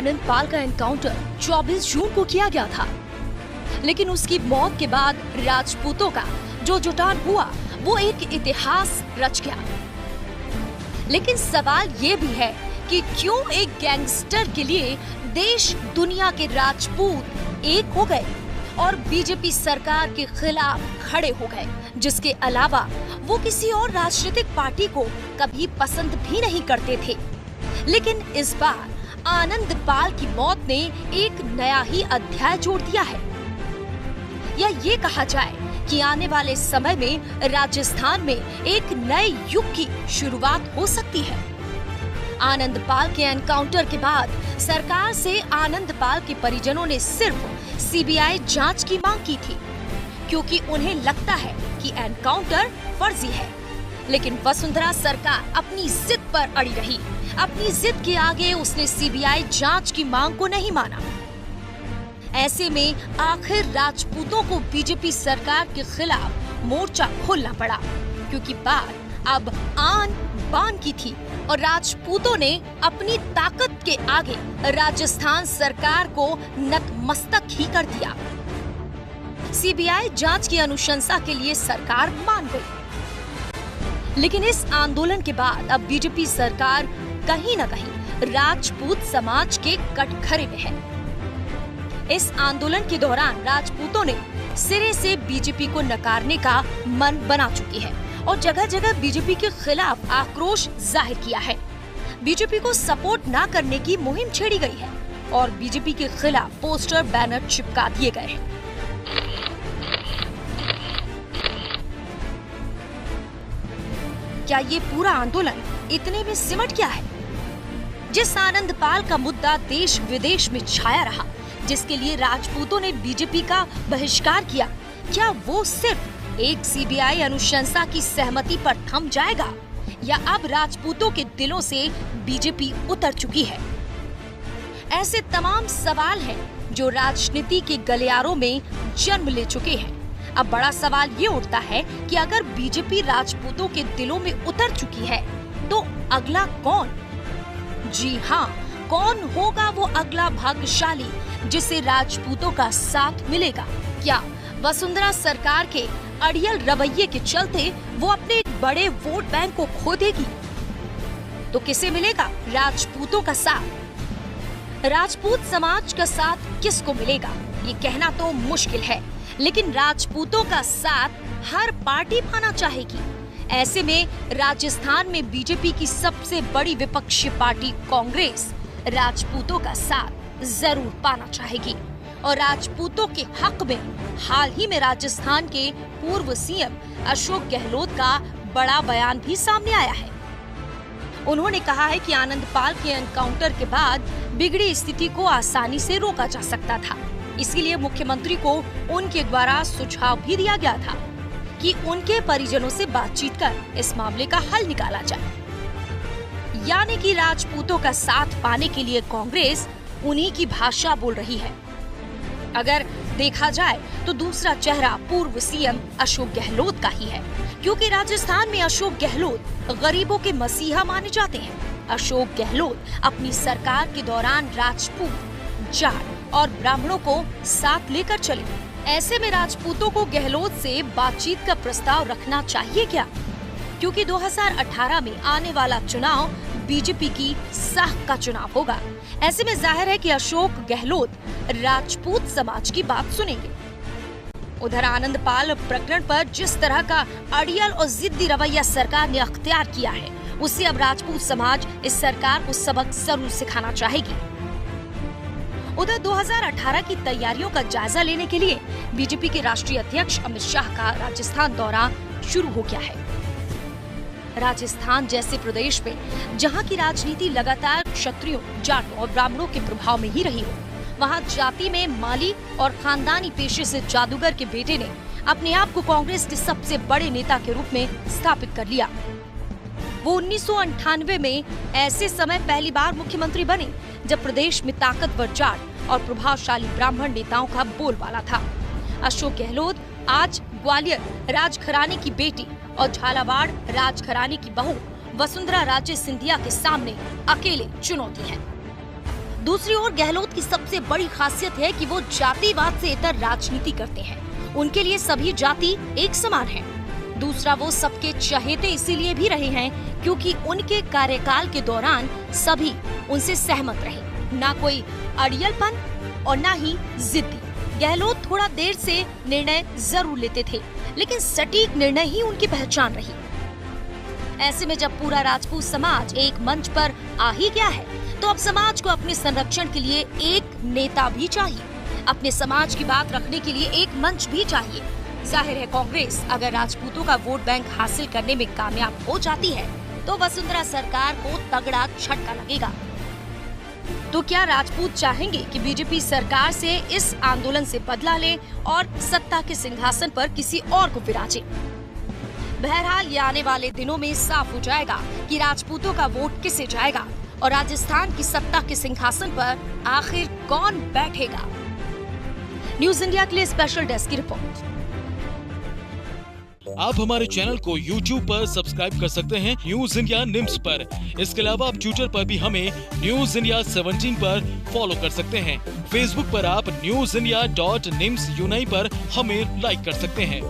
आनंद पाल का एनकाउंटर 24 जून को किया गया था, लेकिन उसकी मौत के बाद राजपूतों का जो जुटान हुआ वो एक इतिहास रच गया। लेकिन सवाल ये भी है कि क्यों एक गैंगस्टर के लिए देश दुनिया के राजपूत एक हो गए और बीजेपी सरकार के खिलाफ खड़े हो गए, जिसके अलावा वो किसी और राजनीतिक पार्टी को कभी पसंद भी नहीं करते थे। लेकिन इस बार आनंद पाल की मौत ने एक नया ही अध्याय जोड़ दिया है, या ये कहा जाए कि आने वाले समय में राजस्थान में एक नए युग की शुरुआत हो सकती है। आनंद पाल के एनकाउंटर के बाद सरकार से आनंद पाल के परिजनों ने सिर्फ सीबीआई जांच की मांग की थी, क्योंकि उन्हें लगता है कि एनकाउंटर फर्जी है। लेकिन वसुंधरा सरकार अपनी जिद पर अड़ी रही। अपनी जिद के आगे उसने सीबीआई जांच की मांग को नहीं माना। ऐसे में आखिर राजपूतों को बीजेपी सरकार के खिलाफ मोर्चा खोलना पड़ा, क्योंकि बात अब आन बान की थी और राजपूतों ने अपनी ताकत के आगे राजस्थान सरकार को नतमस्तक ही कर दिया। सीबीआई जांच की अनुशंसा के लिए सरकार मान गई, लेकिन इस आंदोलन के बाद अब बीजेपी सरकार कहीं न कहीं राजपूत समाज के कटघरे में है। इस आंदोलन के दौरान राजपूतों ने सिरे से बीजेपी को नकारने का मन बना चुकी है और जगह जगह बीजेपी के खिलाफ आक्रोश जाहिर किया है। बीजेपी को सपोर्ट न करने की मुहिम छेड़ी गई है और बीजेपी के खिलाफ पोस्टर बैनर चिपका दिए गए हैं। क्या ये पूरा आंदोलन इतने में सिमट गया है? जिस आनंद पाल का मुद्दा देश विदेश में छाया रहा, जिसके लिए राजपूतों ने बीजेपी का बहिष्कार किया, क्या वो सिर्फ एक सीबीआई अनुशंसा की सहमति पर थम जाएगा, या अब राजपूतों के दिलों से बीजेपी उतर चुकी है? ऐसे तमाम सवाल हैं जो राजनीति के गलियारों में जन्म ले चुके हैं। अब बड़ा सवाल ये उठता है कि अगर बीजेपी राजपूतों के दिलों में उतर चुकी है तो अगला कौन? जी हाँ, कौन होगा वो अगला भाग्यशाली जिसे राजपूतों का साथ मिलेगा? क्या वसुंधरा सरकार के अड़ियल रवैये के चलते वो अपने एक बड़े वोट बैंक को खो देगी? तो किसे मिलेगा राजपूतों का साथ? राजपूत समाज का साथ किसको मिलेगा ये कहना तो मुश्किल है, लेकिन राजपूतों का साथ हर पार्टी पाना चाहेगी। ऐसे में राजस्थान में बीजेपी की सबसे बड़ी विपक्षी पार्टी कांग्रेस राजपूतों का साथ जरूर पाना चाहेगी और राजपूतों के हक में हाल ही में राजस्थान के पूर्व सीएम अशोक गहलोत का बड़ा बयान भी सामने आया है। उन्होंने कहा है कि आनंद पाल के एनकाउंटर के बाद बिगड़ी स्थिति को आसानी से रोका जा सकता था, इसीलिए मुख्यमंत्री को उनके द्वारा सुझाव भी दिया गया था कि उनके परिजनों से बातचीत कर इस मामले का हल निकाला जाए। यानी कि राजपूतों का साथ पाने के लिए कांग्रेस उन्हीं की भाषा बोल रही है। अगर देखा जाए तो दूसरा चेहरा पूर्व सीएम अशोक गहलोत का ही है, क्योंकि राजस्थान में अशोक गहलोत गरीबों के मसीहा माने जाते हैं। अशोक गहलोत अपनी सरकार के दौरान राजपूत, जाट और ब्राह्मणों को साथ लेकर चले। ऐसे में राजपूतों को गहलोत से बातचीत का प्रस्ताव रखना चाहिए क्या? क्योंकि 2018 में आने वाला चुनाव बीजेपी की साख का चुनाव होगा। ऐसे में जाहिर है कि अशोक गहलोत राजपूत समाज की बात सुनेंगे। उधर आनंद पाल प्रकरण पर जिस तरह का अड़ियल और जिद्दी रवैया सरकार ने अख्तियार किया है, उससे अब राजपूत समाज इस सरकार को सबक जरूर सिखाना चाहेगी। उधर 2018 की तैयारियों का जायजा लेने के लिए बीजेपी के राष्ट्रीय अध्यक्ष अमित शाह का राजस्थान दौरा शुरू हो गया है। राजस्थान जैसे प्रदेश में जहां की राजनीति लगातार क्षत्रियों, जाटों और ब्राह्मणों के प्रभाव में ही रही हो, वहां जाति में माली और खानदानी पेशे से जादूगर के बेटे ने अपने आप को कांग्रेस के सबसे बड़े नेता के रूप में स्थापित कर लिया। वो 1998 में ऐसे समय पहली बार मुख्यमंत्री बने जब प्रदेश में ताकतवर जाट और प्रभावशाली ब्राह्मण नेताओं का बोलबाला था। अशोक गहलोत आज ग्वालियर राजघराने की बेटी और झालावाड़ राजघराने की बहू वसुंधरा राजे सिंधिया के सामने अकेले चुनौती है। दूसरी ओर गहलोत की सबसे बड़ी खासियत है कि वो जातिवाद से इतर राजनीति करते हैं। उनके लिए सभी जाति एक समान है। दूसरा, वो सबके चहेते इसीलिए भी रहे हैं क्योंकि उनके कार्यकाल के दौरान सभी उनसे सहमत रहे, ना कोई अड़ियलपन और ना ही जिद्दी। गहलोत थोड़ा देर से निर्णय जरूर लेते थे, लेकिन सटीक निर्णय ही उनकी पहचान रही। ऐसे में जब पूरा राजपूत समाज एक मंच पर आ ही गया है, तो अब समाज को अपने संरक्षण के लिए एक नेता भी चाहिए, अपने समाज की बात रखने के लिए एक मंच भी चाहिए। जाहिर है, कांग्रेस अगर राजपूतों का वोट बैंक हासिल करने में कामयाब हो जाती है, तो वसुंधरा सरकार को तगड़ा झटका लगेगा। तो क्या राजपूत चाहेंगे कि बीजेपी सरकार से इस आंदोलन से बदला ले और सत्ता के सिंहासन पर किसी और को विराजे? बहरहाल ये आने वाले दिनों में साफ हो जाएगा कि राजपूतों का वोट किसे जाएगा और राजस्थान की सत्ता के सिंहासन पर आखिर कौन बैठेगा। न्यूज इंडिया के लिए स्पेशल डेस्क की रिपोर्ट। आप हमारे चैनल को YouTube पर सब्सक्राइब कर सकते हैं न्यूज इंडिया निम्स पर। इसके अलावा आप ट्विटर पर भी हमें न्यूज इंडिया 17 पर फॉलो कर सकते हैं। फेसबुक पर आप newsindia.nimsuni पर हमें लाइक कर सकते हैं।